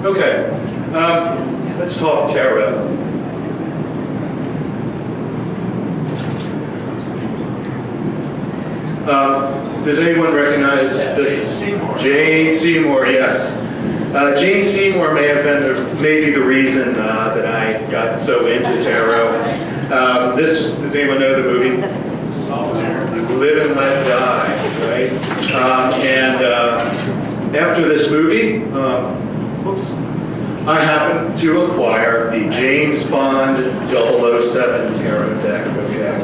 Okay, let's talk tarot. Does anyone recognize this? Jane Seymour, yes. Jane Seymour may have been maybe the reason that I got so into tarot. Does anyone know the movie? Live and Let Die, right? After this movie, I happened to acquire the James Bond 007 tarot deck, okay?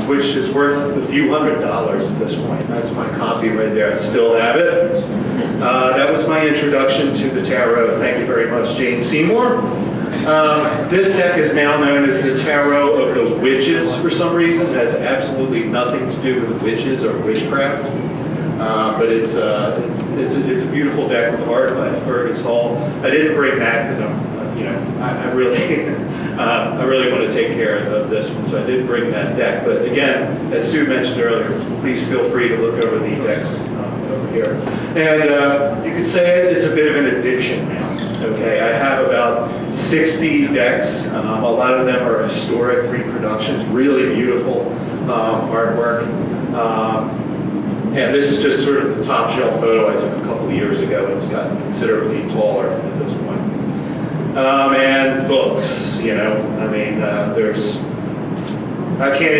Which is worth a few $100s at this point. That's my copy right there. I still have it. That was my introduction to the tarot. Thank you very much, Jane Seymour. This deck is now known as the Tarot of the Witches for some reason. It has absolutely nothing to do with witches or witchcraft. But it's a beautiful deck with art by Fergus Hall. I didn't bring that because I really I really want to take care of this one, so I did bring that deck. But again, as Sue mentioned earlier, please feel free to look over the decks over here. And you could say it's a bit of an addiction now. Okay, I have about 60 decks. A lot of them are historic reproductions, really beautiful artwork. And this is just sort of the top shelf photo I took a couple of years ago. It's gotten considerably taller at this point. And books, I can't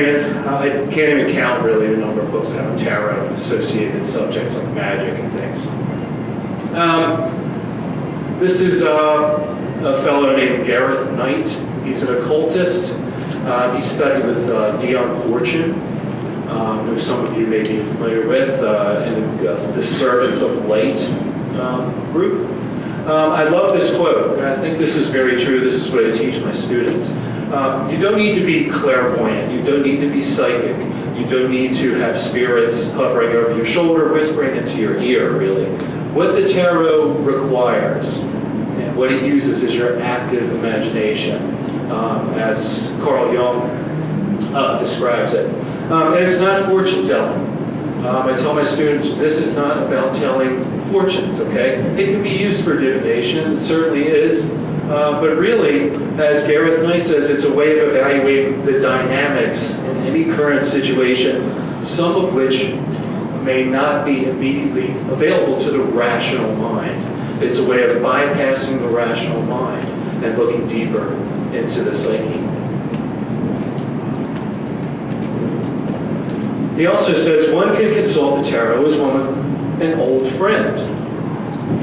even count really the number of books that have on tarot and associated subjects like magic and things. This is a fellow named Gareth Knight. He's an occultist. He studied with Dion Fortune, who some of you may be familiar with, in the Servants of Light group. I love this quote, and I think this is very true. This is what I teach my students. You don't need to be clairvoyant. You don't need to be psychic. You don't need to have spirits hovering over your shoulder, whispering into your ear, really. What the tarot requires, and what it uses, is your active imagination, as Carl Jung describes it. And it's not fortune telling. I tell my students, this is not about telling fortunes, okay? It can be used for divination, it certainly is, but really, as Gareth Knight says, it's a way of evaluating the dynamics in any current situation, some of which may not be immediately available to the rational mind. It's a way of bypassing the rational mind and looking deeper into the psyche. He also says one can consult the tarot as an old friend.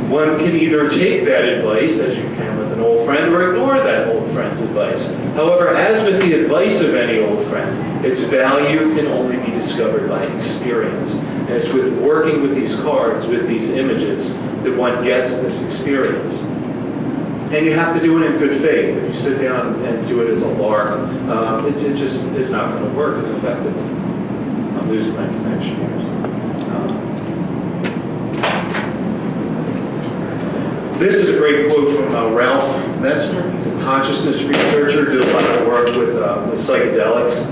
One can either take that advice, as you can with an old friend, or ignore that old friend's advice. However, as with the advice of any old friend, its value can only be discovered by experience. And it's with working with these cards, with these images, that one gets this experience. And you have to do it in good faith. If you sit down and do it as a lark, it just is not going to work as effectively. I'm losing my connection here. So. This is a great quote from Ralph Metzner. He's a consciousness researcher, did a lot of work with psychedelics.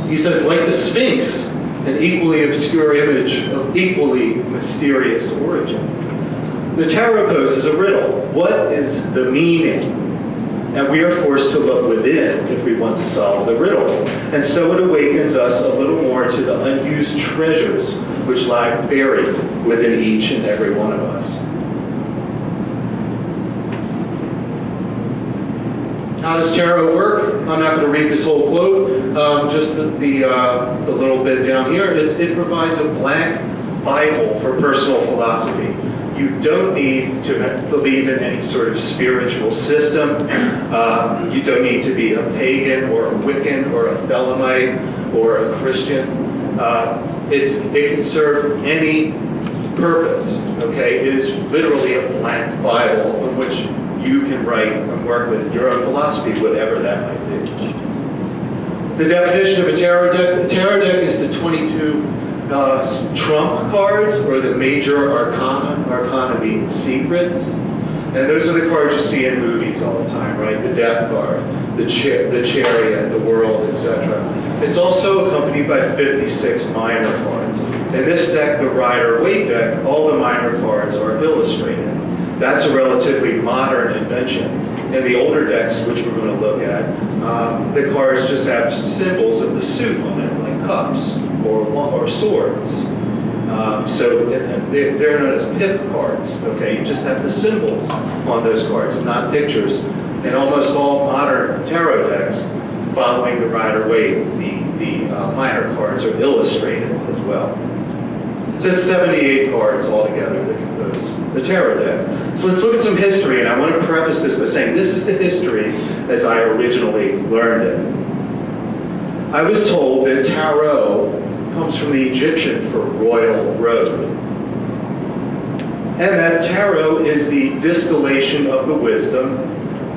He says, like the Sphinx, an equally obscure image of equally mysterious origin. The tarot poses a riddle. What is the meaning? And we are forced to look within if we want to solve the riddle. And so it awakens us a little more to the unused treasures which lie buried within each and every one of us. How does tarot work? I'm not going to read this whole quote, just the little bit down here. It provides a blank Bible for personal philosophy. You don't need to believe in any sort of spiritual system. You don't need to be a pagan or a Wiccan or a Thelemite or a Christian. It can serve any purpose, okay? It is literally a blank Bible in which you can write and work with your own philosophy, whatever that might be. The definition of a tarot deck is the 22 trump cards, or the major arcana being secrets. And those are the cards you see in movies all the time, right? The death card, the chariot, the world, etc. It's also accompanied by 56 minor cards. In this deck, the Rider-Waite deck, all the minor cards are illustrated. That's a relatively modern invention. In the older decks, which we're going to look at, the cards just have symbols of the suit on it, like cups or swords. So they're known as pip cards, okay? You just have the symbols on those cards, not pictures. And almost all modern tarot decks following the Rider-Waite, the minor cards are illustrated as well. So it's 78 cards altogether that compose the tarot deck. So let's look at some history, and I want to preface this by saying this is the history as I originally learned it. I was told that tarot comes from the Egyptian for royal road. And that tarot is the distillation of the wisdom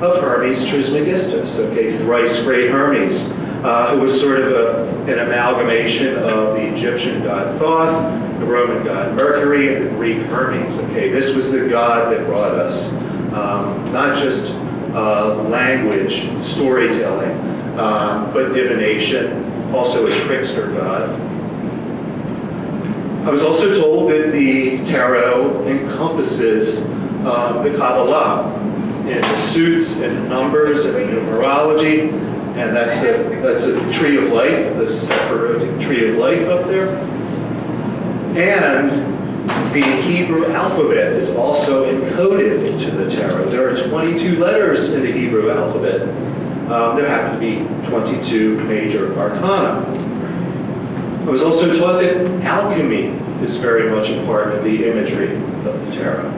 of Hermes Trismegistus, okay, thrice great Hermes, who was sort of an amalgamation of the Egyptian god Thoth, the Roman god Mercury, and the Greek Hermes, okay. This was the god that brought us not just language, storytelling, but divination, also a trickster god. I was also told that the tarot encompasses the Kabbalah in the suits and the numbers and the numerology, and that's a tree of life, the Sephirotic tree of life up there. And the Hebrew alphabet is also encoded into the tarot. There are 22 letters in the Hebrew alphabet. There happen to be 22 major arcana. I was also taught that alchemy is very much a part of the imagery of the tarot.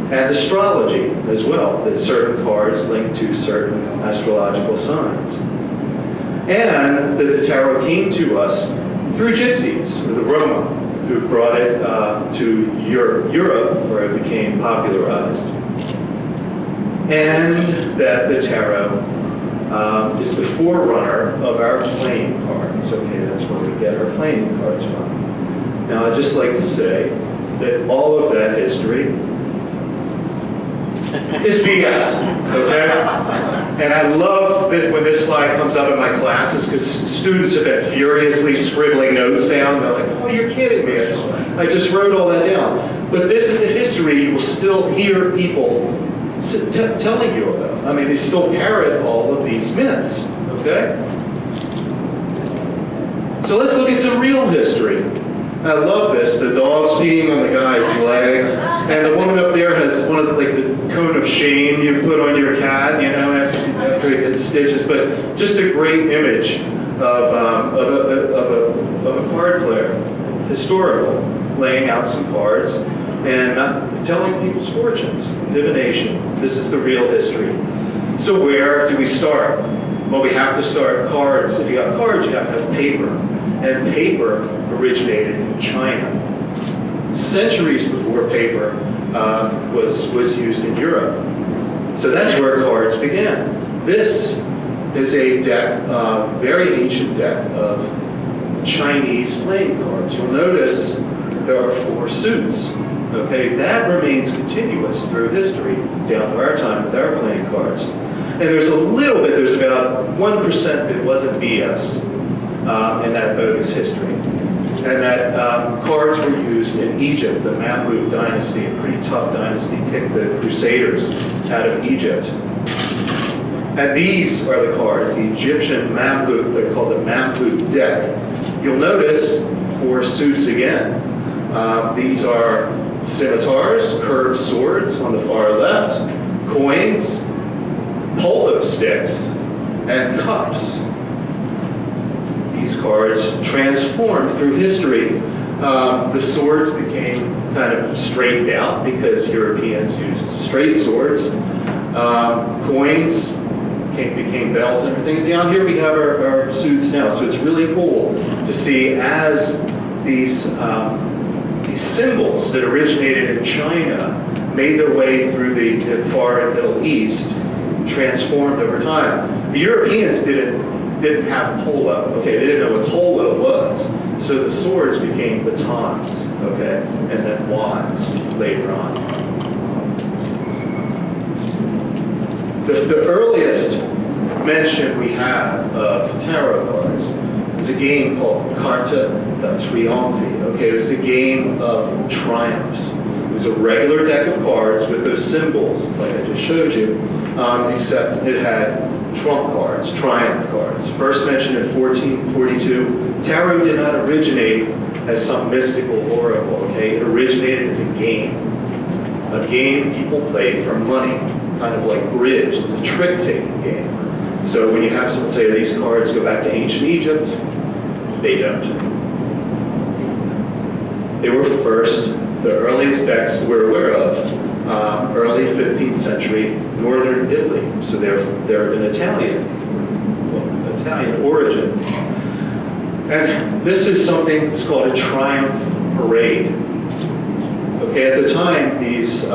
And astrology as well, that certain cards link to certain astrological signs. And that the tarot came to us through gypsies, or the Roma, who brought it to Europe, where it became popularized. And that the tarot is the forerunner of our playing cards. Okay, that's where we get our playing cards from. Now, I'd just like to say that all of that history is BS, okay? And I love that when this slide comes up in my classes, because students have been furiously scribbling notes down. They're like, oh, you're kidding me. I just wrote all that down. But this is the history you will still hear people telling you about. I mean, they still parrot all of these myths, okay? So let's look at some real history. I love this, the dog's peeing on the guy's leg, and the woman up there has one of the cone of shame you put on your cat, you know, after it gets stitches, but just a great image of a card player, historical, laying out some cards, and telling people's fortunes, divination. This is the real history. So where do we start? Well, we have to start cards. If you have cards, you have to have paper. And paper originated in China. Centuries before paper was used in Europe. So that's where cards began. This is a deck, very ancient deck of Chinese playing cards. You'll notice there are 4 suits. Okay, that remains continuous through history down to our time with our playing cards. And there's a little bit, there's about 1% that wasn't BS. In that bogus history. And that cards were used in Egypt. The Mamluk dynasty, a pretty tough dynasty, kicked the Crusaders out of Egypt. And these are the cards, the Egyptian Mamluk, they're called the Mamluk deck. You'll notice 4 suits again. These are scimitars, curved swords on the far left, coins, polo sticks, and cups. These cards transformed through history. The swords became kind of straightened out because Europeans used straight swords. Coins became bells and everything. And down here we have our suits now. So it's really cool to see as these symbols that originated in China made their way through the far and Middle East, transformed over time. The Europeans didn't have polo, okay? They didn't know what polo was. So the swords became batons, okay? And then wands later on. The earliest mention we have of tarot cards is a game called Carta da Trionfi. Okay, it was a game of triumphs. It was a regular deck of cards with those symbols, like I just showed you, except it had trump cards, triumph cards. First mentioned in 1442. Tarot did not originate as some mystical oracle, okay? It originated as a game. A game people played for money, kind of like bridge. It's a trick-taking game. So when you have someone say these cards go back to ancient Egypt, they don't. They were first, the earliest decks we're aware of, early 15th century northern Italy. So they're an Italian origin. And this is something that's called a triumph parade. Okay, at the time, these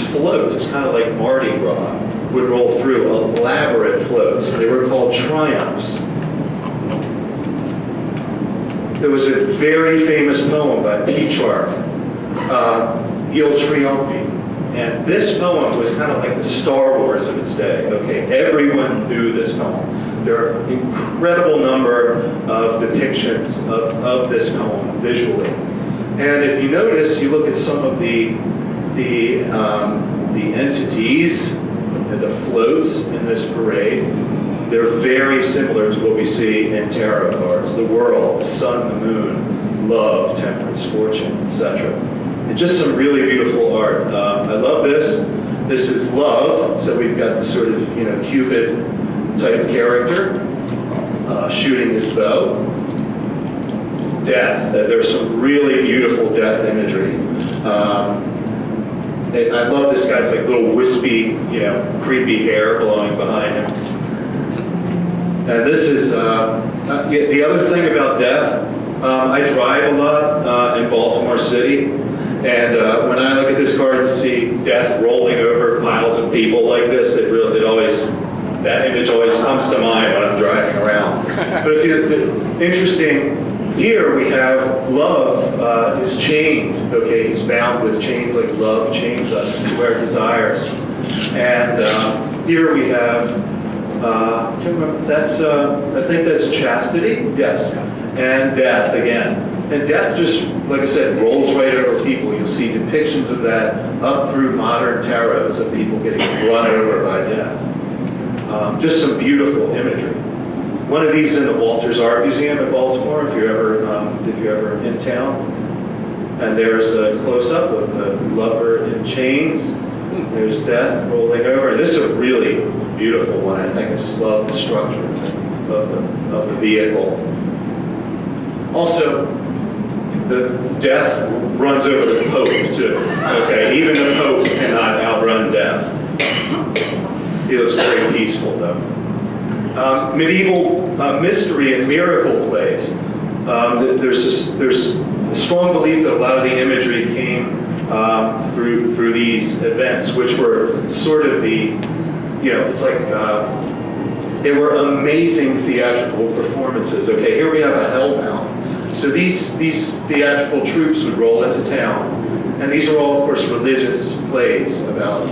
floats, it's kind of like Mardi Gras, would roll through elaborate floats. They were called triumphs. There was a very famous poem by Petrarch, Il Trionfi. And this poem was kind of like the Star Wars of its day. Okay, everyone knew this poem. There are an incredible number of depictions of this poem visually. And if you notice, you look at some of the entities and the floats in this parade, they're very similar to what we see in tarot cards. The world, the sun, the moon, love, temperance, fortune, etc. And just some really beautiful art. I love this. This is love. So we've got the sort of, Cupid type character shooting his bow. Death. There's some really beautiful death imagery. I love this guy's like little wispy, creepy hair blowing behind him. And this is the other thing about death. I drive a lot in Baltimore City, and when I look at this card and see death rolling over piles of people like this, that image always comes to mind when I'm driving around. But interesting. Here we have love is chained, okay? He's bound with chains like love chains us to our desires. And here we have, I can't remember, I think that's chastity, yes, and death again. And death just, like I said, rolls right over people. You'll see depictions of that up through modern tarots of people getting run over by death. Just some beautiful imagery. One of these is in the Walters Art Museum in Baltimore, if you're ever in town. And there's a close-up of the lover in chains. There's death rolling over. This is a really beautiful one, I think. I just love the structure of the vehicle. Also, the death runs over the Pope, too. Okay, even the Pope cannot outrun death. He looks very peaceful, though. Medieval mystery and miracle plays. There's a strong belief that a lot of the imagery came through these events, which were sort of it's like they were amazing theatrical performances. Okay, here we have a hellmouth. So these theatrical troops would roll into town, and these are all, of course, religious plays about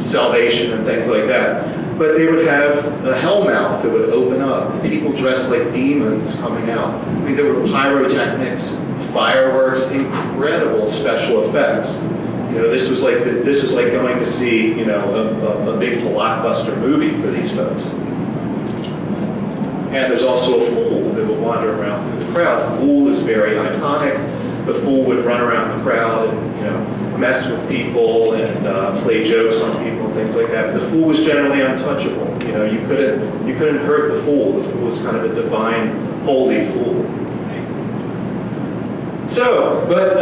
salvation and things like that. But they would have a hellmouth that would open up, and people dressed like demons coming out. I mean, there were pyrotechnics, fireworks, incredible special effects. This was like going to see a big blockbuster movie for these folks. And there's also a fool that would wander around through the crowd. The fool is very iconic. The fool would run around the crowd and mess with people and play jokes on people and things like that. But the fool was generally untouchable. You couldn't hurt the fool. The fool was kind of a divine, holy fool. So, but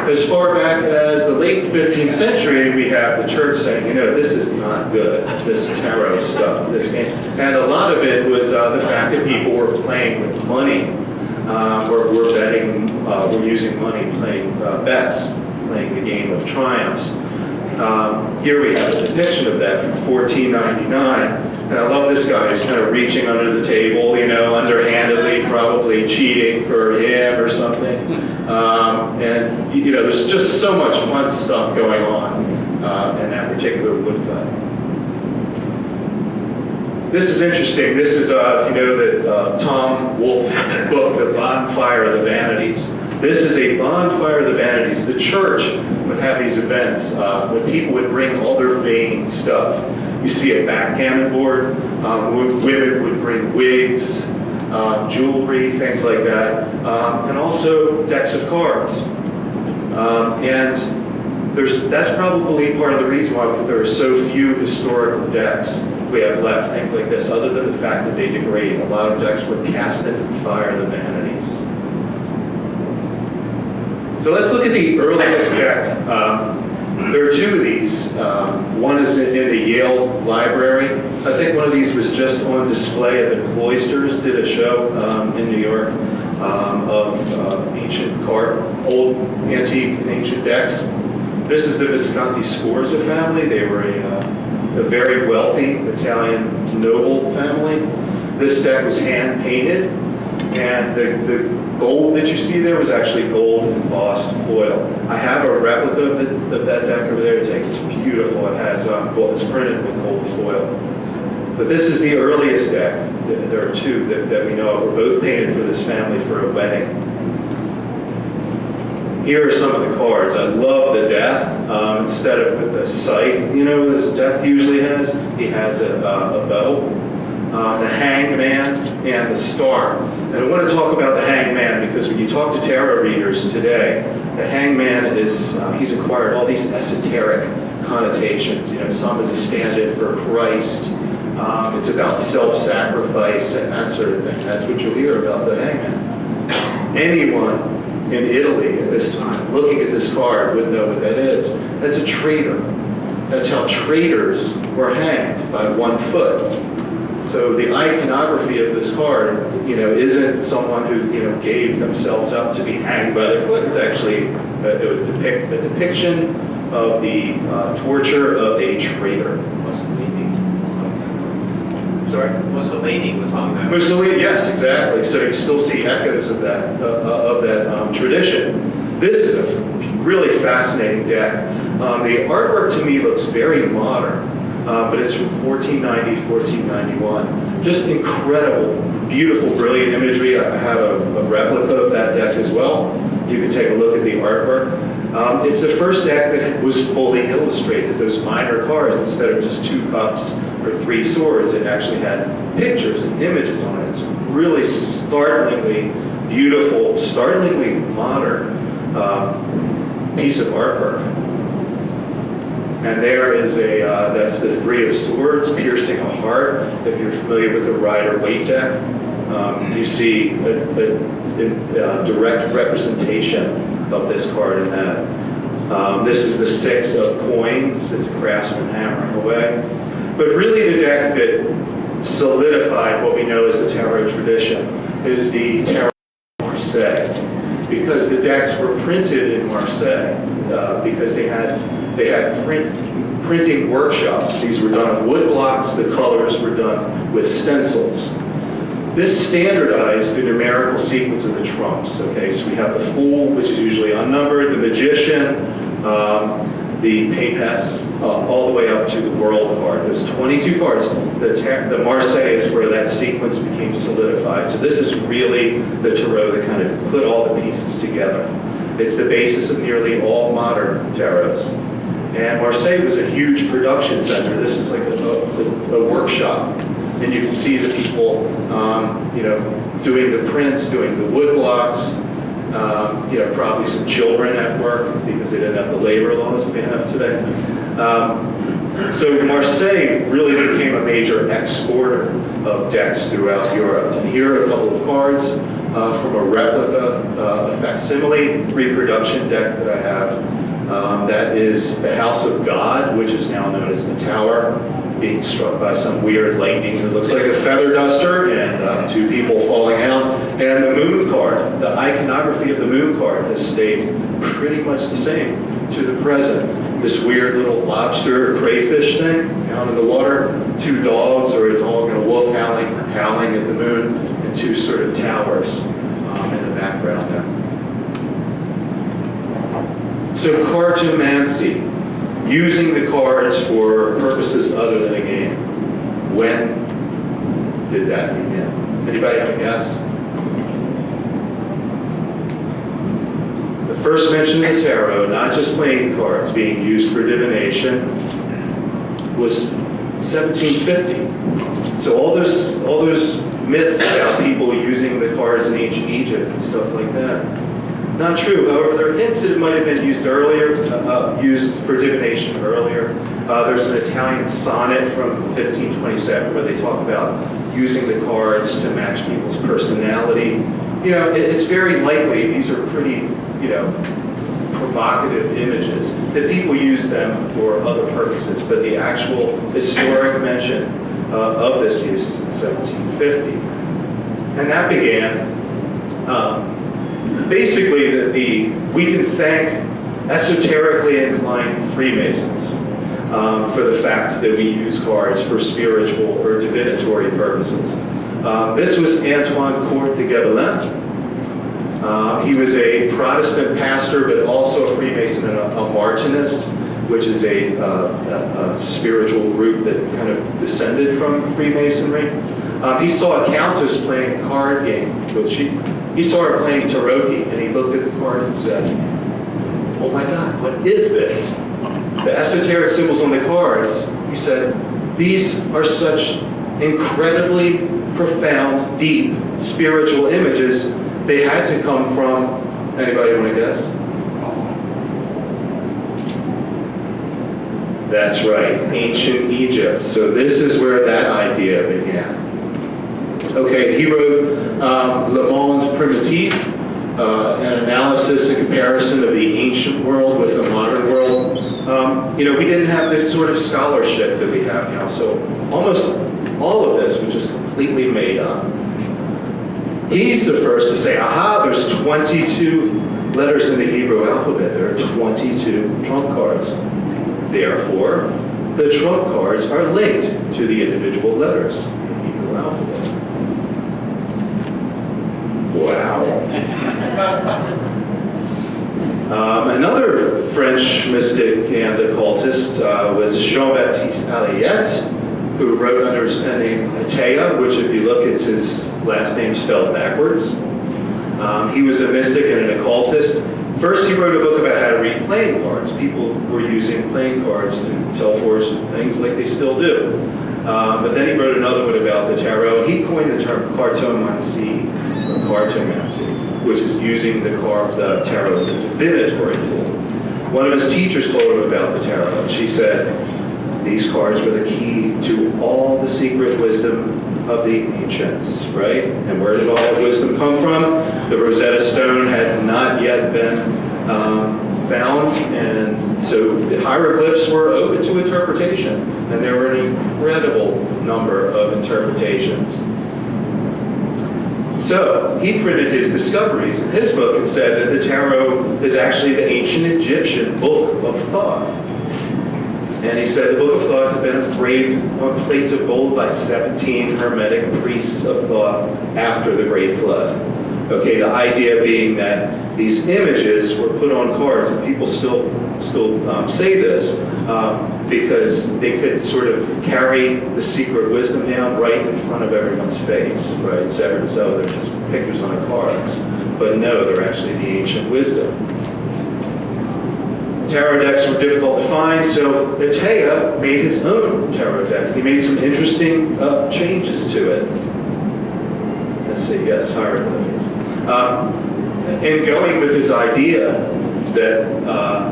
as far back as the late 15th century, we have the church saying, this is not good, this tarot stuff, this game. And a lot of it was the fact that people were playing with money, were betting, were using money, playing bets, playing the game of triumphs. Here we have a depiction of that from 1499. And I love this guy. He's kind of reaching under the table, underhandedly, probably cheating for him or something. And there's just so much fun stuff going on in that particular woodcut. This is interesting. This is, if you know that Tom Wolfe book, The Bonfire of the Vanities. This is a bonfire of the vanities. The church would have these events when people would bring all their vain stuff. You see a backgammon board. Women would bring wigs, jewelry, things like that, and also decks of cards. And that's probably part of the reason why there are so few historical decks we have left, things like this, other than the fact that they degrade. A lot of decks were cast into the fire of the vanities. So let's look at the earliest deck. There are two of these. One is in the Yale Library. I think one of these was just on display at the Cloisters, did a show in New York of ancient old antique and ancient decks. This is the Visconti Sforza family. They were a very wealthy Italian noble family. This deck was hand painted, and the gold that you see there was actually gold embossed foil. I have a replica of that deck over there. It's beautiful. It has gold. It's printed with gold foil. But this is the earliest deck. There are two that we know of. Were both painted for this family for a wedding. Here are some of the cards. I love the death. Instead of with a scythe, you know, this death usually has. He has a bow. The hangman and the star. And I want to talk about the hangman because when you talk to tarot readers today, the hangman is, he's acquired all these esoteric connotations. You know, some is a stand-in for Christ. It's about self-sacrifice and that sort of thing. That's what you'll hear about the hangman. Anyone in Italy at this time looking at this card would know what that is. That's a traitor. That's how traitors were hanged, by one foot. So the iconography of this card, you know, isn't someone who, you know, gave themselves up to be hanged by their foot. It's actually it would depict the depiction of the torture of a traitor. Sorry? Mussolini was on that. Mussolini, yes, exactly. So you still see echoes of that tradition. This is a really fascinating deck. The artwork to me looks very modern, but it's from 1490, 1491. Just incredible, beautiful, brilliant imagery. I have a replica of that deck as well. You can take a look at the artwork. It's the first deck that was fully illustrated, those minor cards, instead of just 2 cups or 3 swords. It actually had pictures and images on it. It's really startlingly beautiful, startlingly modern piece of artwork. And there is that's the 3 of Swords, piercing a heart. If you're familiar with the Rider-Waite deck, you see a direct representation of this card in that. This is the 6 of coins. It's a craftsman hammering away. But really the deck that solidified what we know as the tarot tradition is the Tarot of Marseille. Because the decks were printed in Marseille, because they had printing workshops. These were done on wood blocks. The colors were done with stencils. This standardized the numerical sequence of the trumps. Okay, so we have the Fool, which is usually unnumbered, the Magician, the Papess, all the way up to the World card. There's 22 cards. The Marseille is where that sequence became solidified. So this is really the tarot that kind of put all the pieces together. It's the basis of nearly all modern tarots. And Marseille was a huge production center. This is like a workshop. And you can see the people, you know, doing the prints, doing the wood blocks, you know, probably some children at work because they didn't have the labor laws that we have today. So Marseille really became a major exporter of decks throughout Europe. And here are a couple of cards from a replica, a facsimile reproduction deck that I have. That is the House of God, which is now known as the Tower, being struck by some weird lightning that looks like a feather duster, and 2 people falling out. And the moon card, the iconography of the moon card has stayed pretty much the same to the present. This weird little lobster or crayfish thing out in the water, 2 dogs or a dog and a wolf howling at the moon, and 2 sort of towers in the background there. So cartomancy, using the cards for purposes other than a game. When did that begin? Anybody have a guess? The first mention of the tarot, not just playing cards, being used for divination, was 1750. So all those myths about people using the cards in ancient Egypt and stuff like that, not true. However, there are hints that it might have been used earlier, used for divination earlier. There's an Italian sonnet from 1527 where they talk about using the cards to match people's personality. You know, it's very likely these are pretty, you know, provocative images that people use them for other purposes, but the actual historic mention of this use is in 1750. And that began, basically, we can thank esoterically inclined Freemasons for the fact that we use cards for spiritual or divinatory purposes. This was Antoine Court de Gébelin. He was a Protestant pastor, but also a Freemason and a Martinist, which is a spiritual group that kind of descended from Freemasonry. He saw a countess playing a card game, which he saw her playing tarot, and he looked at the cards and said, "Oh my God, what is this?" The esoteric symbols on the cards, he said, "These are such incredibly profound, deep, spiritual images. They had to come from," anybody want to guess? That's right, ancient Egypt. So this is where that idea began. Okay, he wrote Le Monde Primitif, an analysis and comparison of the ancient world with the modern world. You know, we didn't have this sort of scholarship that we have now, so almost all of this was just completely made up. He's the first to say, aha, there's 22 letters in the Hebrew alphabet. There are 22 trump cards. Therefore, the trump cards are linked to the individual letters in the Hebrew alphabet. Wow. Another French mystic and occultist was Jean-Baptiste Alliette, who wrote under his pen name Atea, which if you look, it's his last name spelled backwards. He was a mystic and an occultist. First, he wrote a book about how to read playing cards. People were using playing cards to tell fortunes and things like they still do. But then he wrote another one about the tarot. He coined the term cartomancy, or cartomancy, which is using the tarot as a divinatory tool. One of his teachers told him about the tarot, and she said, "These cards were the key to all the secret wisdom of the ancients," right? And where did all that wisdom come from? The Rosetta Stone had not yet been found, and so the hieroglyphs were open to interpretation, and there were an incredible number of interpretations. So he printed his discoveries in his book and said that the tarot is actually the ancient Egyptian book of thought. And he said the book of thought had been engraved on plates of gold by 17 Hermetic priests of thought after the Great Flood. Okay, the idea being that these images were put on cards, and people still say this because they could sort of carry the secret wisdom down right in front of everyone's face, right? So they're just pictures on the cards, but no, they're actually the ancient wisdom. Tarot decks were difficult to find, so Atea made his own tarot deck. He made some interesting changes to it. Let's see, yes, hieroglyphics. In going with his idea that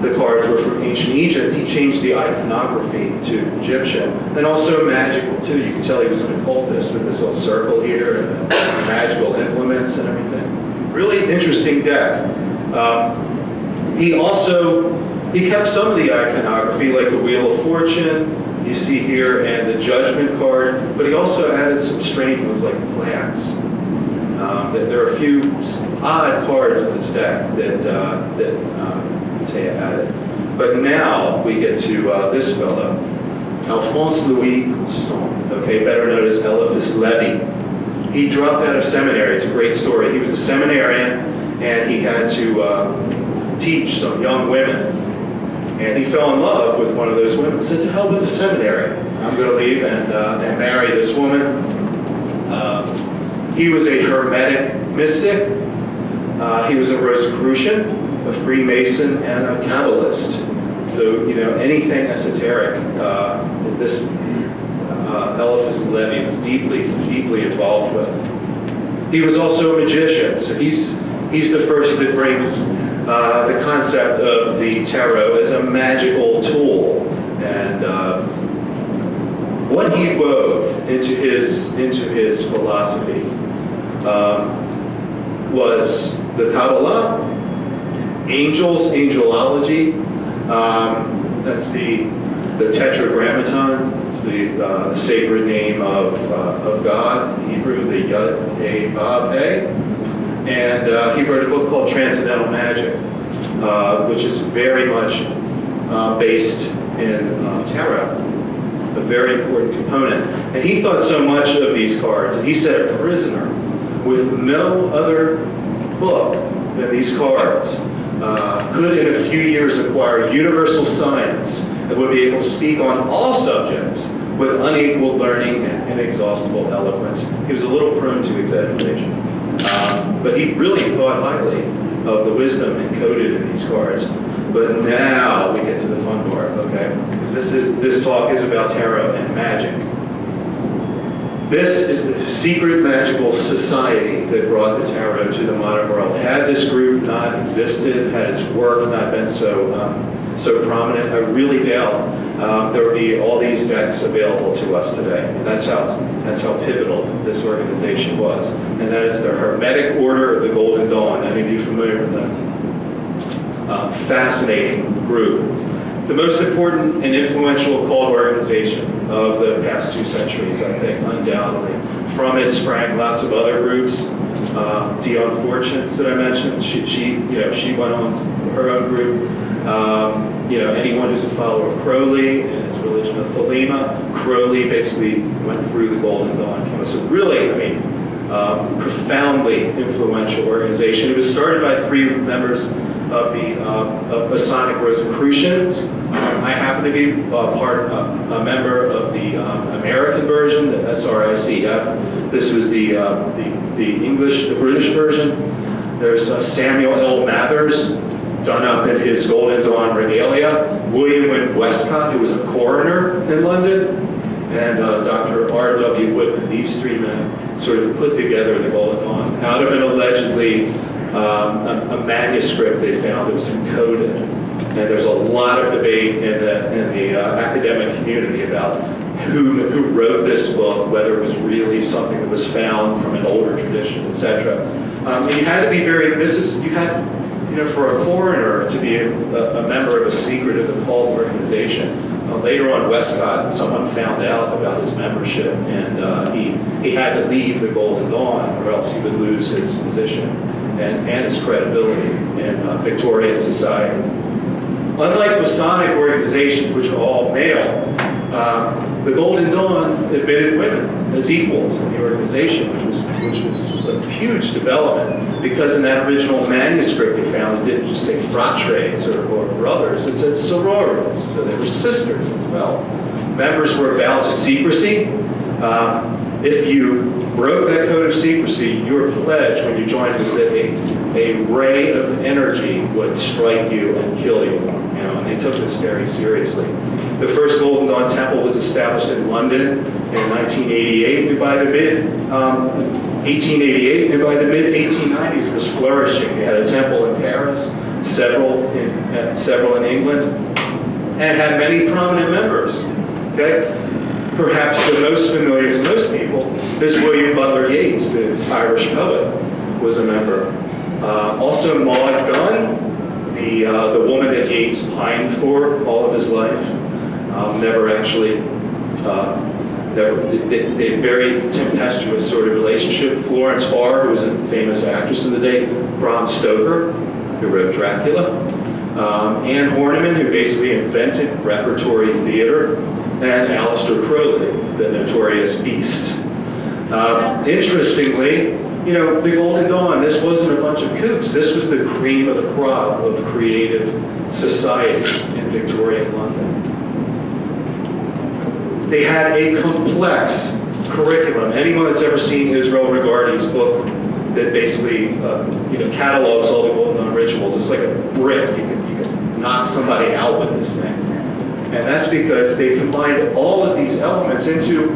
the cards were from ancient Egypt, he changed the iconography to Egyptian, and also magical too. You can tell he was an occultist with this little circle here and the magical implements and everything. Really interesting deck. He kept some of the iconography, like the Wheel of Fortune, you see here, and the Judgment card, but he also added some strange ones like plants. There are a few odd cards in this deck that Atea added. But now we get to this fellow, Alphonse Louis Constant, okay, better known as Eliphas Levi. He dropped out of seminary. It's a great story. He was a seminarian, and he had to teach some young women. And he fell in love with one of those women. Said, "To hell with the seminary. I'm going to leave and marry this woman." He was a Hermetic mystic. He was a Rosicrucian, a Freemason, and a Kabbalist. So, anything esoteric, this Eliphas Levi was deeply, deeply involved with. He was also a magician, so he's the first that brings the concept of the tarot as a magical tool. And what he wove into his philosophy was the Kabbalah, angels, angelology. That's the Tetragrammaton. It's the sacred name of God, in Hebrew, the Yud He Vav He. And he wrote a book called Transcendental Magic, which is very much based in tarot, a very important component. And he thought so much of these cards, and he said a prisoner with no other book than these cards could in a few years acquire universal science and would be able to speak on all subjects with unequaled learning and inexhaustible eloquence. He was a little prone to exaggeration, but he really thought highly of the wisdom encoded in these cards. But now we get to the fun part, okay? Because this talk is about tarot and magic. This is the secret magical society that brought the tarot to the modern world. Had this group not existed, had its work not been so prominent, I really doubt there would be all these decks available to us today. And that's how pivotal this organization was. And that is the Hermetic Order of the Golden Dawn. Any of you familiar with that? Fascinating group. The most important and influential occult organization of the past 2 centuries, I think, undoubtedly. From it sprang lots of other groups. Dion Fortunes that I mentioned, she went on her own group. Anyone who's a follower of Crowley and his religion of Thelema, Crowley basically went through the Golden Dawn. So really, profoundly influential organization. It was started by 3 members of the Masonic Rosicrucians. I happen to be a member of the American version, the SRICF. This was the British version. There's Samuel L. Mathers, done up in his Golden Dawn regalia. William Wynne Westcott, who was a coroner in London, and Dr. R.W. Woodman. These 3 men sort of put together the Golden Dawn out of an allegedly a manuscript they found that was encoded. And there's a lot of debate in the academic community about who wrote this book, whether it was really something that was found from an older tradition, etc. You had to be for a coroner to be a member of a secretive occult organization. Later on, Westcott, someone found out about his membership, and he had to leave the Golden Dawn, or else he would lose his position and his credibility in Victorian society. Unlike Masonic organizations, which are all male, the Golden Dawn admitted women as equals in the organization, which was a huge development, because in that original manuscript they found it didn't just say fratres or brothers, it said sororities, so they were sisters as well. Members were vowed to secrecy. If you broke that code of secrecy, your pledge when you joined was that a ray of energy would strike you and kill you. And they took this very seriously. The first Golden Dawn Temple was established in London in 1988, and by the mid 1888, and by the mid 1890s, it was flourishing. They had a temple in Paris, several in England, and it had many prominent members. Okay. Perhaps the most familiar to most people is William Butler Yeats, the Irish poet, was a member. Also Maud Gunn, the woman that Yeats pined for all of his life, never actually, a very tempestuous sort of relationship. Florence Farr, who was a famous actress of the day, Bram Stoker, who wrote Dracula, Anne Horniman, who basically invented repertory theater, and Aleister Crowley, the notorious beast. Interestingly, the Golden Dawn, this wasn't a bunch of kooks. This was the cream of the crop of creative society in Victorian London. They had a complex curriculum. Anyone that's ever seen Israel Regardie's book that basically catalogs all the Golden Dawn rituals, it's like a brick. You can knock somebody out with this thing. And that's because they combined all of these elements into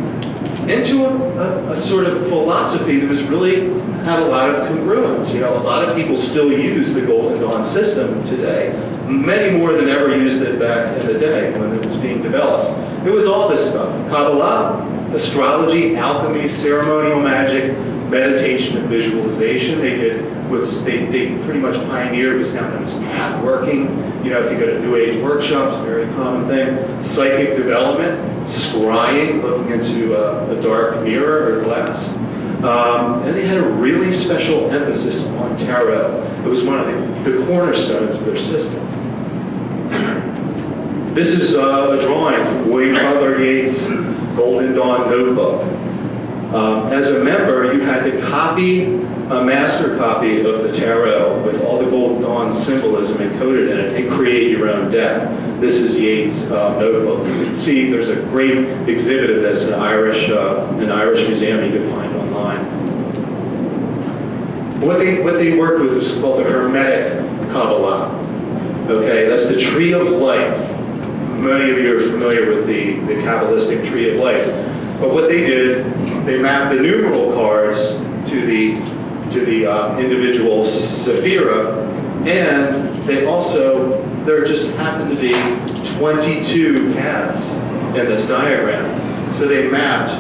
a sort of philosophy that was really had a lot of congruence. A lot of people still use the Golden Dawn system today. Many more than ever used it back in the day when it was being developed. It was all this stuff: Kabbalah, astrology, alchemy, ceremonial magic, meditation, and visualization. They pretty much pioneered what's now known as path working. If you go to New Age workshops, very common thing. Psychic development, scrying, looking into a dark mirror or glass. And they had a really special emphasis on tarot. It was one of the cornerstones of their system. This is a drawing from William Butler Yeats' Golden Dawn notebook. As a member, you had to copy a master copy of the tarot with all the Golden Dawn symbolism encoded in it and create your own deck. This is Yeats' notebook. You can see there's a great exhibit of this in an Irish museum you can find online. What they worked with was called the Hermetic Kabbalah. Okay, that's the tree of life. Many of you are familiar with the Kabbalistic tree of life. But what they did, they mapped the numeral cards to the individual sephira, and there just happened to be 22 paths in this diagram. So they mapped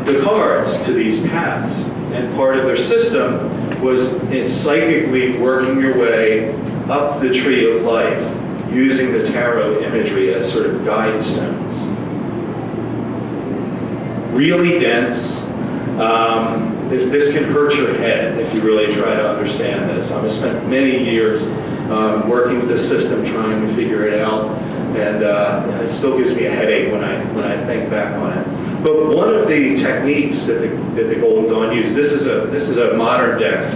the cards to these paths, and part of their system was psychically working your way up the tree of life, using the tarot imagery as sort of guide stones. Really dense. This can hurt your head if you really try to understand this. I've spent many years working with this system, trying to figure it out, and it still gives me a headache when I think back on it. But one of the techniques that the Golden Dawn used, this is a modern deck.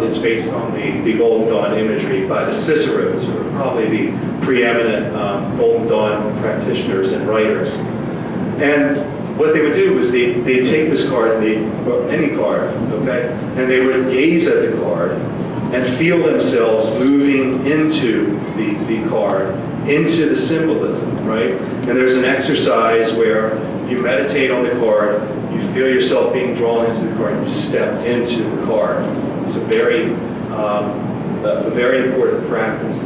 It's based on the Golden Dawn imagery by the Ciceros, who are probably the preeminent Golden Dawn practitioners and writers. And what they would do was they'd take this card, any card, okay, and they would gaze at the card and feel themselves moving into the card, into the symbolism, right? And there's an exercise where you meditate on the card, you feel yourself being drawn into the card, and you step into the card. It's a very important practice.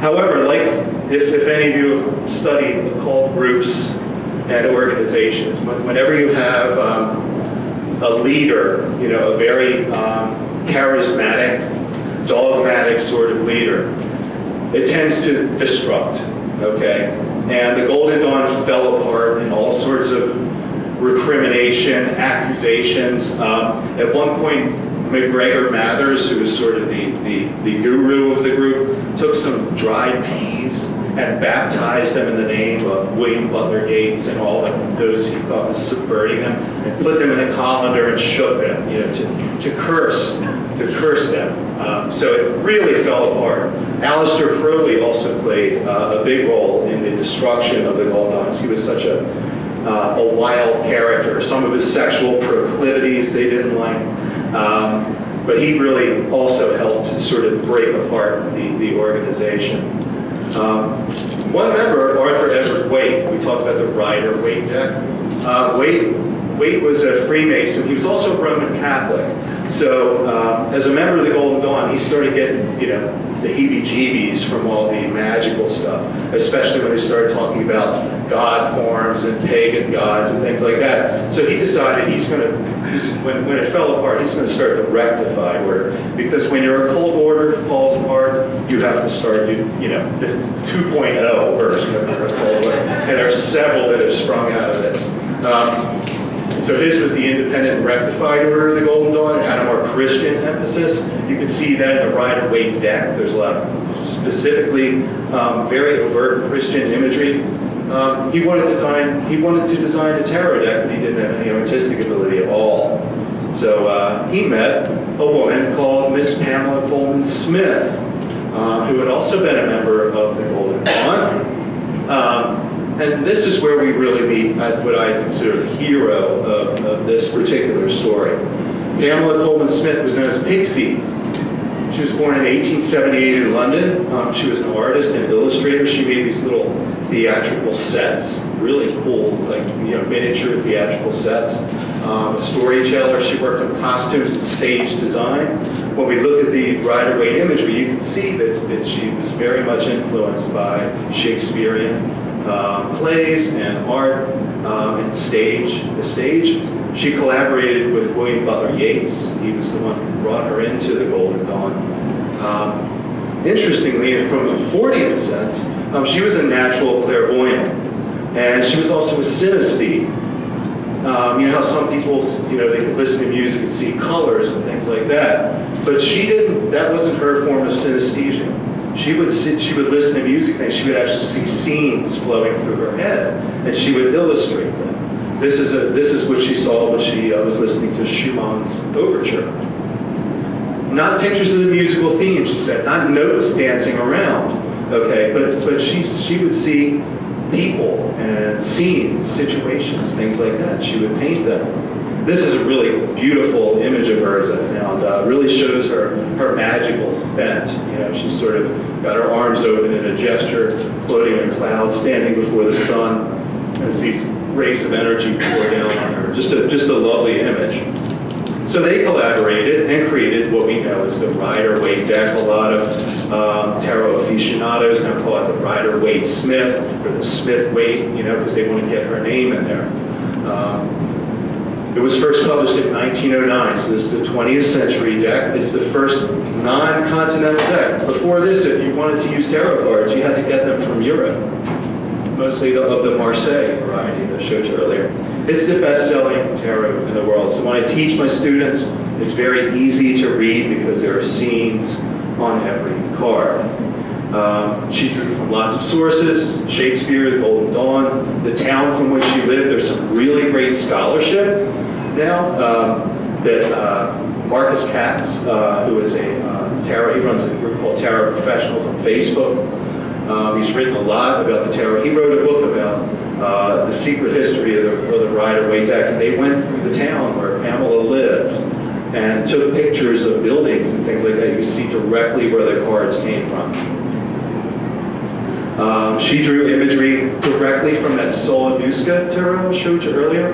However, like if any of you have studied occult groups and organizations, whenever you have a leader, a very charismatic, dogmatic sort of leader, it tends to destruct, okay? And the Golden Dawn fell apart in all sorts of recrimination, accusations. At one point, McGregor Mathers, who was sort of the guru of the group, took some dried peas and baptized them in the name of William Butler Yeats and all those he thought was subverting them, and put them in a colander and shook them, to curse them. So it really fell apart. Aleister Crowley also played a big role in the destruction of the Golden Dawn. He was such a wild character. Some of his sexual proclivities they didn't like. But he really also helped to sort of break apart the organization. One member, Arthur Edward Waite, we talked about the Rider-Waite deck. Waite was a Freemason. He was also a Roman Catholic. So as a member of the Golden Dawn, he started getting, the heebie-jeebies from all the magical stuff, especially when they started talking about god forms and pagan gods and things like that. So he decided when it fell apart, he's going to start the rectified order, because when your occult order falls apart, you have to start, the 2.0 version of your occult order, and there are several that have sprung out of this. So his was the independent rectified order of the Golden Dawn. It had a more Christian emphasis. You can see that in the Rider-Waite deck. There's a lot of specifically very overt Christian imagery. He wanted to design a tarot deck, but he didn't have any artistic ability at all. So he met a woman called Miss Pamela Coleman Smith, who had also been a member of the Golden Dawn. And this is where we really meet what I consider the hero of this particular story. Pamela Coleman Smith was known as Pixie. She was born in 1878 in London. She was an artist and illustrator. She made these little theatrical sets, really cool, like miniature theatrical sets. A storyteller. She worked on costumes and stage design. When we look at the Rider-Waite imagery, you can see that she was very much influenced by Shakespearean plays and art and stage. The stage. She collaborated with William Butler Yeats. He was the one who brought her into the Golden Dawn. Interestingly, from a Fortean sense, she was a natural clairvoyant, and she was also a synesthete. You know how some people, they could listen to music and see colors and things like that, but she didn't. That wasn't her form of synesthesia. She would listen to music and she would actually see scenes flowing through her head, and she would illustrate them. This is what she saw when she was listening to Schumann's overture. Not pictures of the musical theme, she said, not notes dancing around. Okay, but she would see people and scenes, situations, things like that. She would paint them. This is a really beautiful image of hers I found. Really shows her magical bent. She's sort of got her arms open in a gesture, floating in a cloud, standing before the sun as these rays of energy pour down on her. Just a lovely image. So they collaborated and created what we know as the Rider-Waite deck. A lot of tarot aficionados now call it the Rider-Waite Smith or the Smith-Waite, because they want to get her name in there. It was first published in 1909, so this is the 20th century deck. It's the first non-continental deck. Before this, if you wanted to use tarot cards, you had to get them from Europe, mostly of the Marseille variety that I showed you earlier. It's the best-selling tarot in the world. So when I teach my students, it's very easy to read because there are scenes on every card. She drew from lots of sources: Shakespeare, the Golden Dawn, the town from which she lived. There's some really great scholarship now that Marcus Katz, who is a tarot, he runs a group called Tarot Professionals on Facebook. He's written a lot about the tarot. He wrote a book about the secret history of the Rider-Waite deck, and they went through the town where Pamela lived and took pictures of buildings and things like that. You can see directly where the cards came from. She drew imagery directly from that Solabusca tarot I showed you earlier.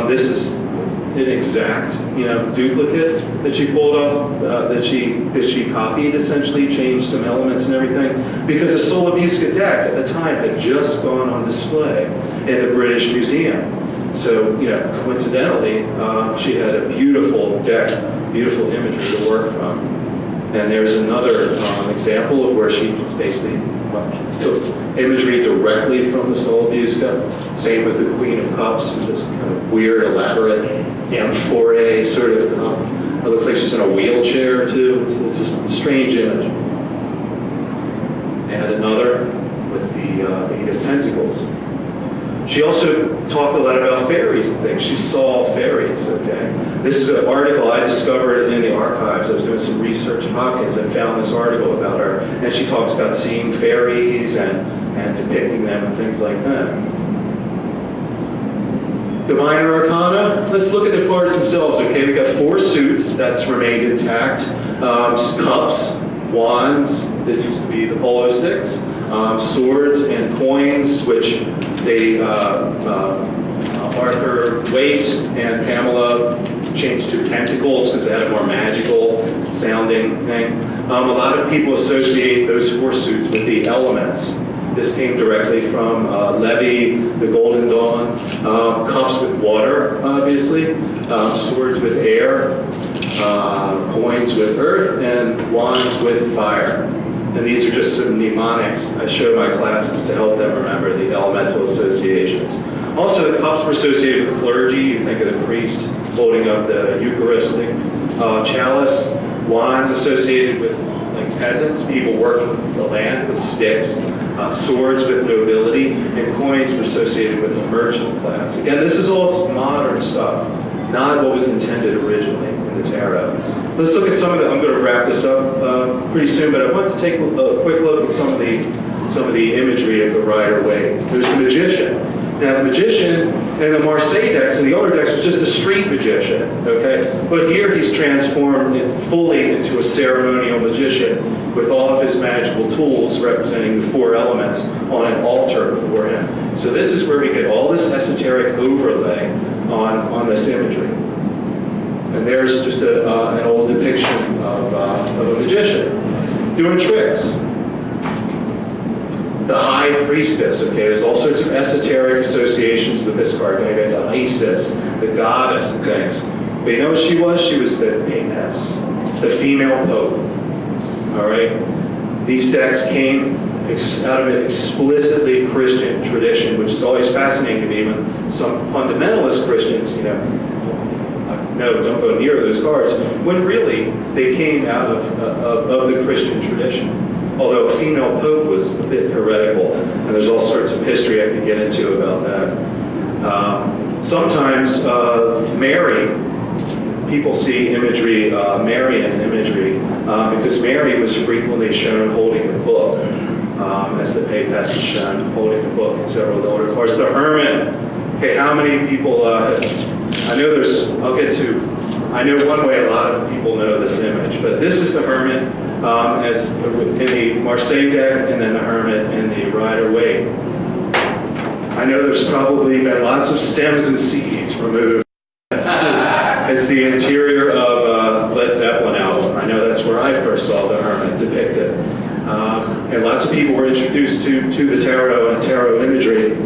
This is an exact, duplicate that she pulled off, that she copied, essentially, changed some elements and everything, because the Solabusca deck at the time had just gone on display in the British Museum. So, coincidentally, she had a beautiful deck, beautiful imagery to work from. And there's another example of where she just basically took imagery directly from the Solabusca. Same with the Queen of Cups, this kind of weird, elaborate amphora sort of cup. It looks like she's in a wheelchair too. It's a strange image. And another with the Eight of Pentacles. She also talked a lot about fairies and things. She saw fairies, okay? This is an article I discovered in the archives. I was doing some research at Hopkins and found this article about her. And she talks about seeing fairies and depicting them and things like that. The Minor Arcana, let's look at the cards themselves, okay? We got 4 suits, that's remained intact. Cups, wands, that used to be the polo sticks, swords and coins, which they, Arthur Waite and Pamela changed to pentacles because they had a more magical sounding thing. A lot of people associate those 4 suits with the elements. This came directly from Levy, the Golden Dawn. Cups with water, obviously. Swords with air. Coins with earth. And wands with fire. And these are just some mnemonics I show my classes to help them remember the elemental associations. Also, the cups were associated with clergy. You think of the priest holding up the Eucharistic chalice. Wands associated with peasants, people working the land with sticks. Swords with nobility, and coins were associated with the merchant class. Again, this is all modern stuff, not what was intended originally in the tarot. Let's look at some of the, I'm going to wrap this up pretty soon, but I want to take a quick look at some of the some of the imagery of the Rider-Waite. There's the magician. Now, the magician in the Marseille decks and the older decks was just a street magician, okay? But here he's transformed fully into a ceremonial magician with all of his magical tools representing the 4 elements on an altar before him. So this is where we get all this esoteric overlay on this imagery. And there's just an old depiction of a magician doing tricks. The high priestess, okay, there's all sorts of esoteric associations with this card. You got the Isis, the goddess and things. But you know what she was? She was the papess, the female pope, all right? These decks came out of an explicitly Christian tradition, which is always fascinating to me when some fundamentalist Christians, you know, no, don't go near those cards, when really they came out of the Christian tradition. Although a female pope was a bit heretical, and there's all sorts of history I could get into about that. Sometimes Mary, people see imagery, Marian imagery, because Mary was frequently shown holding a book, as the papess is shown holding a book in several of the older cards. The hermit. Okay, how many people I know there's, I know one way a lot of people know this image, but this is the hermit as in the Marseille deck, and then the hermit in the Rider-Waite. I know there's probably been lots of stems and seeds removed. It's the interior of Led Zeppelin album. I know that's where I first saw the hermit depicted. And lots of people were introduced to the tarot and tarot imagery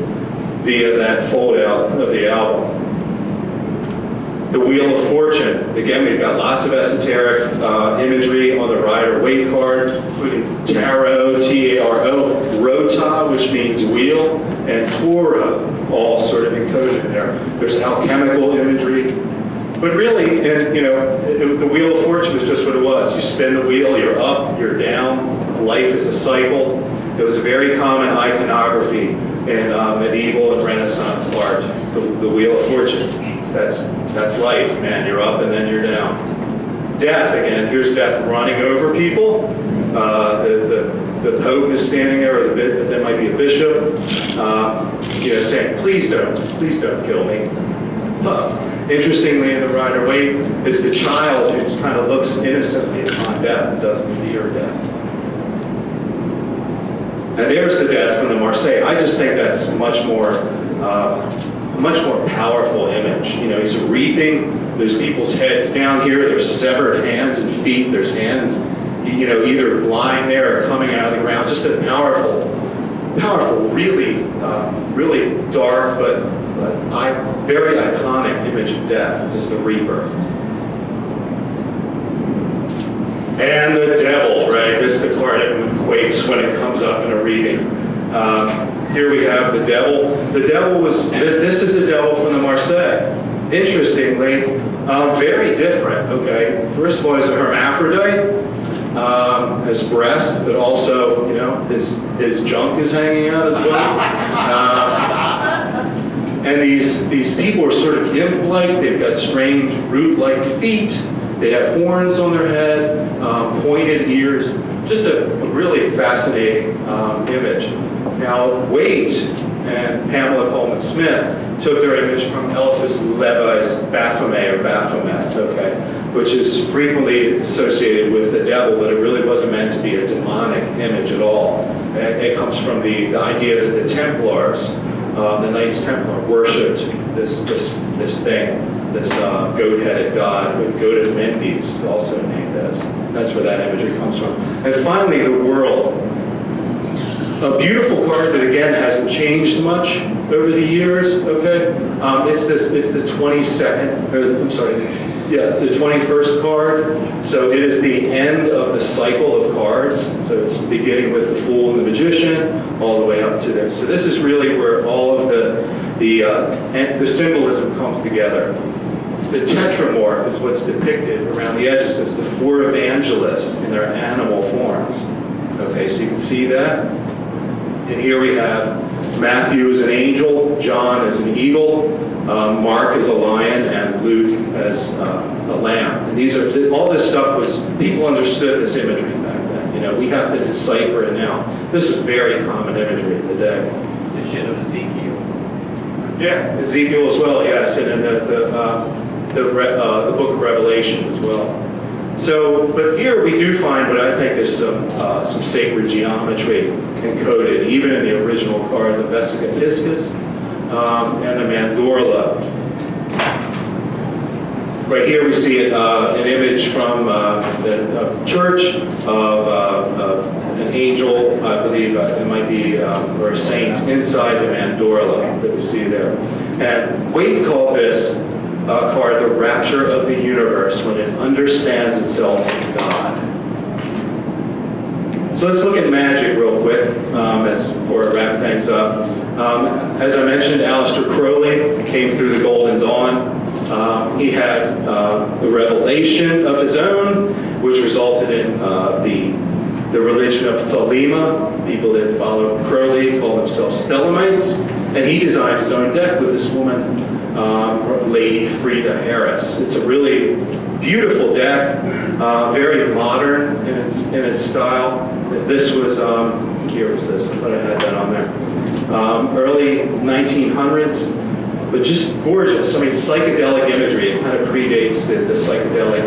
via that fold out of the album. The Wheel of Fortune. Again, we've got lots of esoteric imagery on the Rider-Waite card, including tarot, T-A-R-O, rota, which means wheel, and Torah, all sort of encoded in there. There's alchemical imagery. But really, the Wheel of Fortune was just what it was. You spin the wheel, you're up, you're down. Life is a cycle. It was a very common iconography in medieval and Renaissance art, the Wheel of Fortune. That's life, man. You're up and then you're down. Death, again, here's death running over people. The Pope is standing there, or there might be a bishop, saying, please don't kill me. Tough. Interestingly, in the Rider-Waite, it's the child who kind of looks innocently upon death and doesn't fear death. And there's the death from the Marseille. I just think that's a much more powerful image. He's reaping. There's people's heads down here. There's severed hands and feet. There's hands, either lying there or coming out of the ground. Just a powerful, really dark but very iconic image of death is the Reaper. And the Devil, right? This is the card that quakes when it comes up in a reading. Here we have the Devil. The Devil this is the Devil from the Marseille. Interestingly, very different, okay? First of all, he's a hermaphrodite, his breast, but also, his junk is hanging out as well. And these people are sort of imp-like. They've got strange root-like feet. They have horns on their head, pointed ears. Just a really fascinating image. Now, Waite and Pamela Coleman Smith took their image from Eliphas Levi's Baphomet or Baphomet, okay, which is frequently associated with the devil, but it really wasn't meant to be a demonic image at all. It comes from the idea that the Templars, the Knights Templar, worshipped this thing, this goat-headed god with goat of Mendes, is also named as. That's where that imagery comes from. And finally, the World. A beautiful card that, again, hasn't changed much over the years, okay? It's the 22nd, the 21st card. So it is the end of the cycle of cards. So it's beginning with the Fool and the Magician, all the way up to this. So this is really where all of the symbolism comes together. The Tetramorph is what's depicted around the edges. It's the 4 evangelists in their animal forms. Okay, so you can see that. And here we have Matthew as an angel, John as an eagle, Mark as a lion, and Luke as a lamb. And these are all this stuff was, people understood this imagery back then. we have to decipher it now. This is very common imagery in the deck. The shit of Ezekiel. Yeah, Ezekiel as well, yes, and in the book of Revelation as well. So, but here we do find what I think is some sacred geometry encoded, even in the original card, the Vesica Piscis and the Mandorla. Right here we see an image from the church of an angel, I believe it might be, or a saint, inside the Mandorla that we see there. And Waite called this card the rapture of the universe, when it understands itself in God. So let's look at magic real quick before I wrap things up. As I mentioned, Aleister Crowley came through the Golden Dawn. He had the revelation of his own, which resulted in the religion of Thelema. People that followed Crowley called themselves Thelemites. And he designed his own deck with this woman, Lady Frida Harris. It's a really beautiful deck, very modern in its style. This was, here was this, I thought I had that on there. Early 1900s, but just gorgeous. I mean, psychedelic imagery. It kind of predates the psychedelic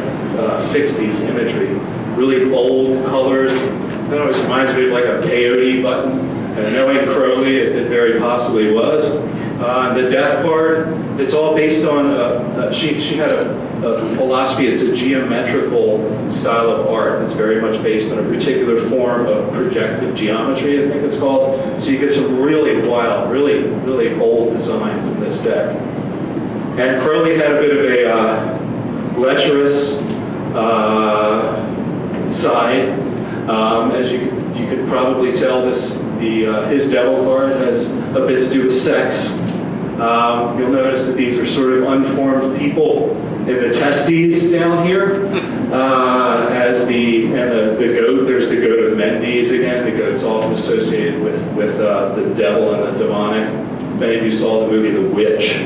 60s imagery. Really bold colors. It always reminds me of like a peyote button. And knowing Crowley, it very possibly was. The death card, it's all based on, she had a philosophy, it's a geometrical style of art. It's very much based on a particular form of projective geometry, I think it's called. So you get some really wild, really bold designs in this deck. And Crowley had a bit of a lecherous side. As you could probably tell, his devil card has a bit to do with sex. You'll notice that these are sort of unformed people in the testes down here. The goat, there's the goat of Mendes again. The goat's often associated with the devil and the demonic. If any of you saw the movie The Witch,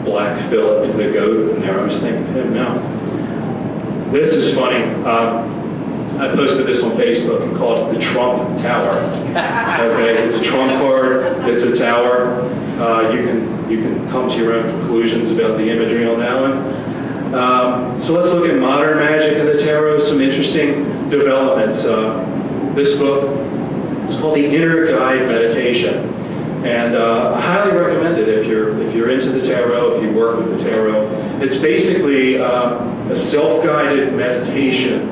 Black Phillip, the goat, and there I was thinking of him now. This is funny. I posted this on Facebook and called it the Trump Tower. Okay, it's a Trump card, it's a tower. You can come to your own conclusions about the imagery on that one. So let's look at modern magic in the tarot, some interesting developments. This book is called The Inner Guide Meditation. And I highly recommend it if you're into the tarot, if you work with the tarot. It's basically a self-guided meditation.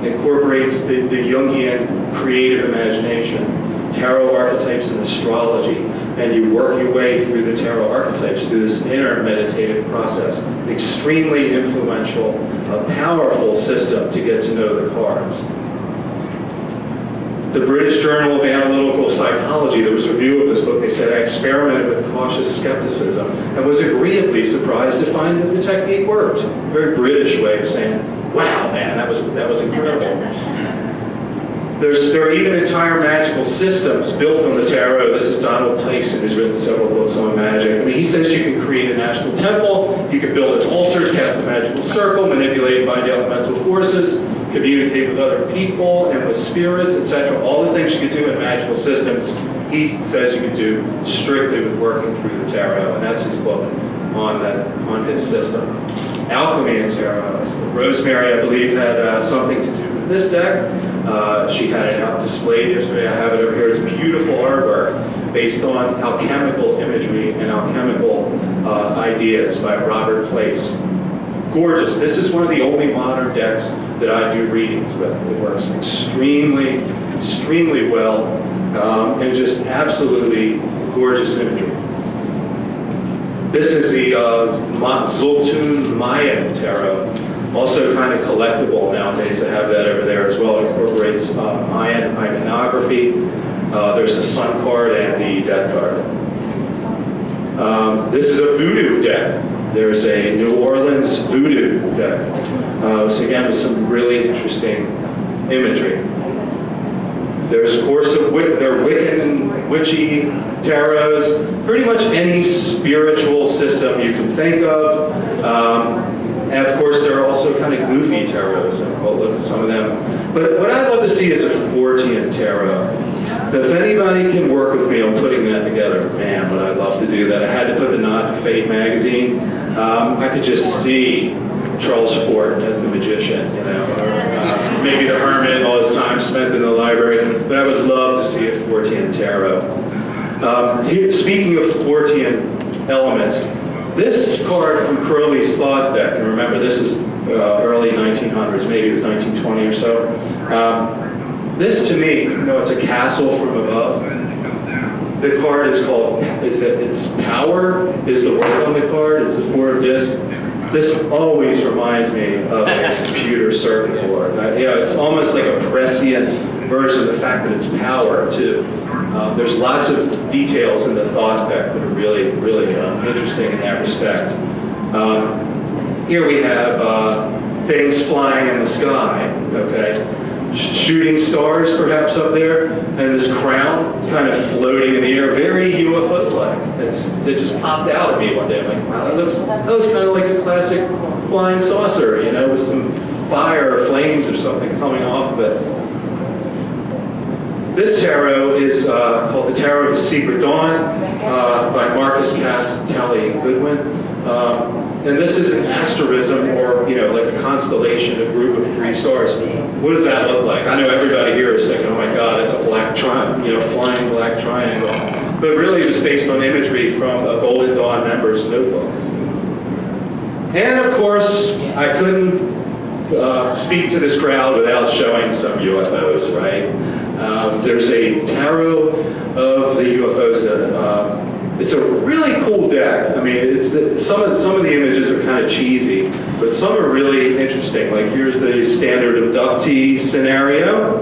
It incorporates the Jungian creative imagination, tarot archetypes, and astrology. And you work your way through the tarot archetypes through this inner meditative process. Extremely influential, a powerful system to get to know the cards. The British Journal of Analytical Psychology, there was a review of this book, they said, I experimented with cautious skepticism and was agreeably surprised to find that the technique worked. A very British way of saying, wow, man, that was incredible. There are even entire magical systems built on the tarot. This is Donald Tyson, who's written several books on magic. I mean, he says you can create a national temple, you can build an altar, cast a magical circle, manipulate and bind elemental forces, communicate with other people and with spirits, etc. All the things you could do in magical systems, he says you could do strictly with working through the tarot, and that's his book on his system. Alchemy and tarot. Rosemary, I believe, had something to do with this deck. She had it out displayed yesterday. I have it over here. It's beautiful artwork based on alchemical imagery and alchemical ideas by Robert Place. Gorgeous. This is one of the only modern decks that I do readings with. It works extremely well, and just absolutely gorgeous imagery. This is the Zoltun Mayan Tarot, also kind of collectible nowadays. I have that over there as well. It incorporates Mayan iconography. There's the Sun card and the Death card. This is a voodoo deck. There's a New Orleans voodoo deck. So again, with some really interesting imagery. There's, of course, there are Wiccan and witchy tarots, pretty much any spiritual system you can think of. And of course, there are also kind of goofy tarots, and we'll look at some of them. But what I love to see is a Fortean tarot. If anybody can work with me on putting that together, man, would I love to do that. I had to put the nod to Fate magazine. I could just see Charles Fort as the magician, you know, or maybe the hermit, all his time spent in the library. But I would love to see a Fortean tarot. Speaking of Fortean elements, this card from Crowley's Sloth deck, and remember this is early 1900s, maybe it was 1920 or so. This to me, you know, it's a castle from above. The card is called, it's power is the word on the card, it's a 4 of disc. This always reminds me of a computer circuit board. It's almost like a prescient version of the fact that it's power too. There's lots of details in the thought deck that are really, really interesting in that respect. Here we have things flying in the sky, okay? Shooting stars perhaps up there, and this crown kind of floating in the air, very UFO-like. It just popped out at me one day. I'm like, wow, that looks kind of like a classic flying saucer, you know, with some fire or flames or something coming off of it. This tarot is called the Tarot of the Secret Dawn by Marcus Castelli Goodwin. And this is an asterism, or, you know, like a constellation, a group of 3 stars. What does that look like? I know everybody here is thinking, oh my God, it's a black triangle, you know, flying black triangle. But really it was based on imagery from a Golden Dawn member's notebook. And of course, I couldn't speak to this crowd without showing some UFOs, right? There's a tarot of the UFOs that, it's a really cool deck. I mean, some of the images are kind of cheesy, but some are really interesting. Like here's the standard abductee scenario.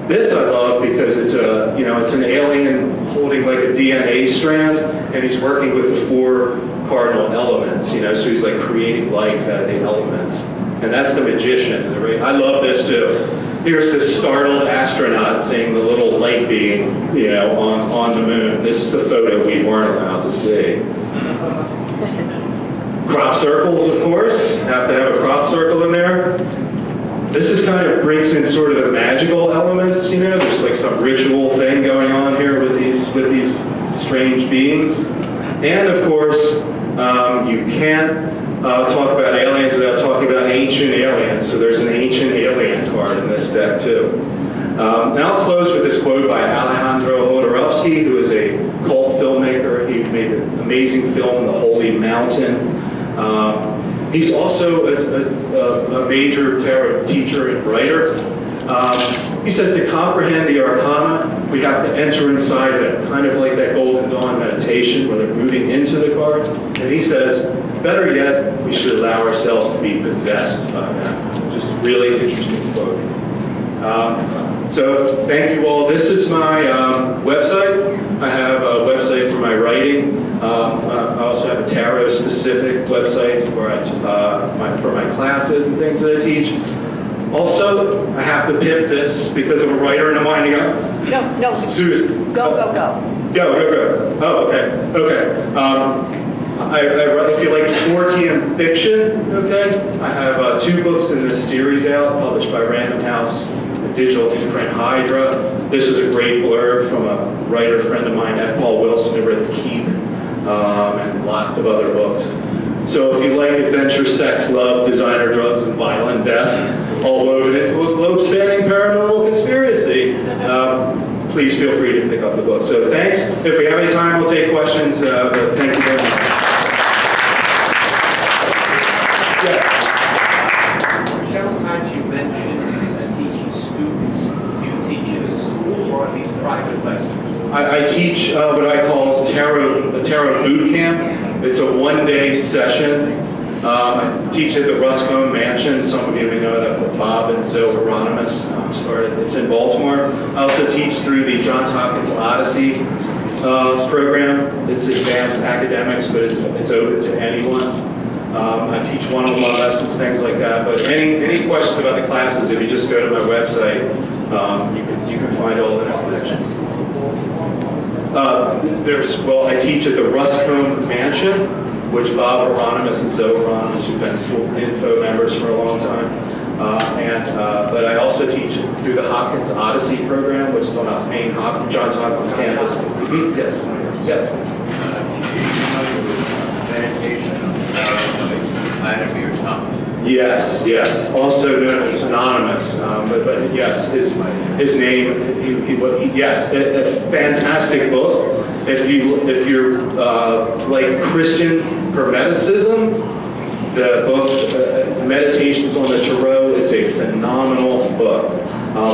This I love because it's an alien holding like a DNA strand, and he's working with the 4 cardinal elements. You know, so he's like creating life out of the elements, and that's the magician. I love this too. Here's this startled astronaut seeing the little light being, you know, on the moon. This is the photo we weren't allowed to see. Crop circles, of course. Have to have a crop circle in there. This is kind of brings in sort of the magical elements, you know. There's like some ritual thing going on here with these strange beings. And of course, you can't talk about aliens without talking about ancient aliens. So there's an ancient alien card in this deck too. And I'll close with this quote by Alejandro Jodorowsky, who is a cult filmmaker. He made an amazing film, The Holy Mountain. He's also a major tarot teacher and writer. He says to comprehend the arcana, we have to enter inside it, kind of like that Golden Dawn meditation where they're moving into the card. And he says, better yet, we should allow ourselves to be possessed by that. Just really interesting quote. So thank you all. This is my website. I have a website for my writing. I also have a tarot-specific website where for my classes and things that I teach. Also, I have to pimp this because I'm a writer and I'm winding up. No. Susan. Go. Go. Oh, okay. If you like Fortean fiction, okay, I have 2 books in this series out, published by Random House, a digital imprint Hydra. This is a great blurb from a writer friend of mine, F. Paul Wilson, who wrote The Keep, and lots of other books. So if you like adventure, sex, love, designer, drugs, and violent death, all woven into a globe-spanning paranormal conspiracy, please feel free to pick up the book. So thanks. If we have any time, we'll take questions, but thank you very much. Yes. Several times you mentioned teaching students. Do you teach in a school or are these private lessons? I teach what I call a tarot boot camp. It's a 1-day session. I teach at the Ruscombe Mansion. Some of you may know that Bob and Zoe Hieronymus started. It's in Baltimore. I also teach through the Johns Hopkins Odyssey program. It's advanced academics, but it's open to anyone. I teach one-on-one lessons, things like that. But any questions about the classes, if you just go to my website, you can find all the information. I teach at the Ruscombe Mansion, which Bob Hieronymus and Zoe Hieronymus, who've been info members for a long time, But I also teach through the Hopkins Odyssey program, which is on a main Johns Hopkins campus. Mhm. Yes, yes. Yes, yes. Also known as Anonymous, but yes, his name. Yes, a fantastic book. If you're like Christian Hermeticism, the book Meditations on the Tarot is a phenomenal book.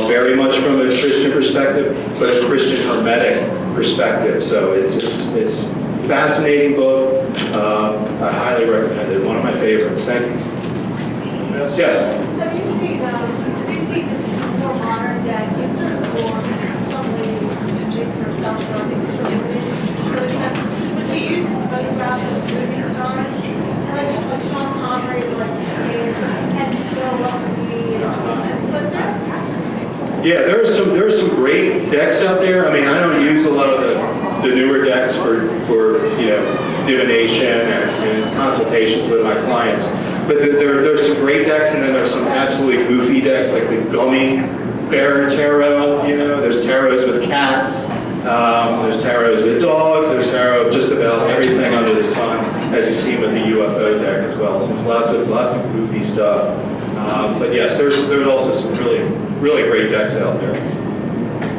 Very much from a Christian perspective, but a Christian Hermetic perspective. So it's a fascinating book. I highly recommend it. One of my favorites. Thank you. Yes. Have you seen this more modern decks? It's sort of more some ways to herself, so I think it's really sensitive. But she uses photographs of movie stars. And like Sean Connery is like, and Bill Russell, but they're actually. Yeah, there are some great decks out there. I mean, I don't use a lot of the newer decks for divination and consultations with my clients. But there's some great decks, and then there's some absolutely goofy decks, like the Gummy Bear Tarot. There's tarots with cats, there's tarots with dogs, there's tarot of just about everything under the sun, as you see with the UFO deck as well. So there's lots of goofy stuff. But yes, there's also some really great decks out there.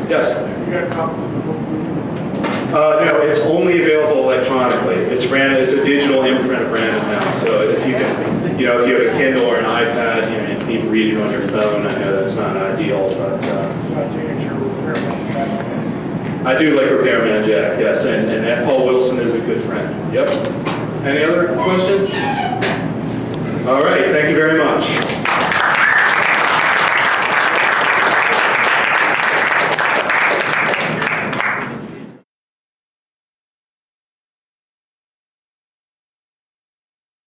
Yes. You got copies of the book? No, it's only available electronically. It's a digital imprint branded now. So if you can, if you have a Kindle or an iPad, you can even read it on your phone. I know that's not ideal, but I think it's your repairman Jack. I do like Repairman Jack, yes, and Paul Wilson is a good friend. Yep. Any other questions? All right, thank you very much.